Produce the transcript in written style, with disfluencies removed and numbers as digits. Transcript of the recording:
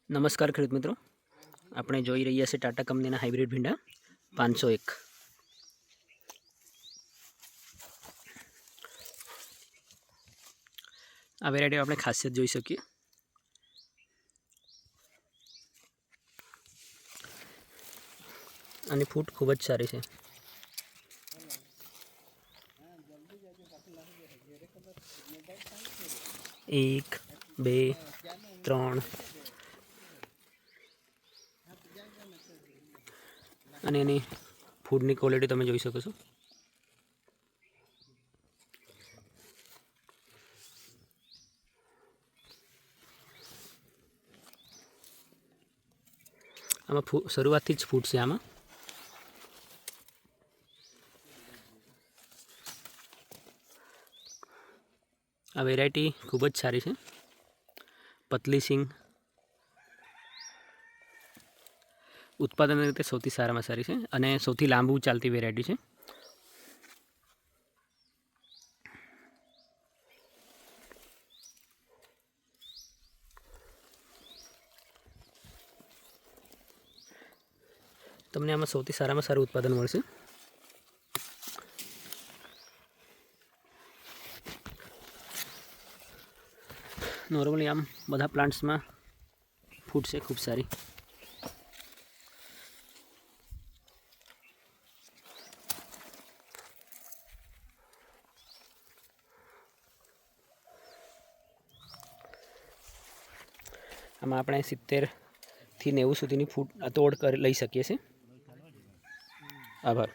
નમસ્કાર ખેડૂત મિત્રો, આપણે જોઈ રહ્યા છે ટાટા કંપનીના હાઇબ્રિડ ભીંડા 501. આ વેરાયટી આપણે ખાસિયત જોઈ શકીએ. અને ફૂટ ખૂબ જ સારી છે. એક, બે, ત્રણ અને એની ફૂડની ક્વોલિટી તમે જોઈ શકો છો. આમાં શરૂઆતથી જ ફૂડ છે. આમાં આ વેરાયટી ખૂબ જ સારી છે. પતલી સિંગ ઉત્પાદન રીતે સૌથી સારામાં સારી છે અને સૌથી લાંબુ ચાલતી વેરાયટી છે. તમને આમાં સૌથી સારામાં સારું ઉત્પાદન મળશે. નોર્મલી આમ બધા પ્લાન્ટ્સમાં ફૂડ છે ખૂબ સારી. આમાં આપણે 70 થી 90 સુધીની ફૂડ તોડ કરી લઈ શકીએ છીએ. આભાર.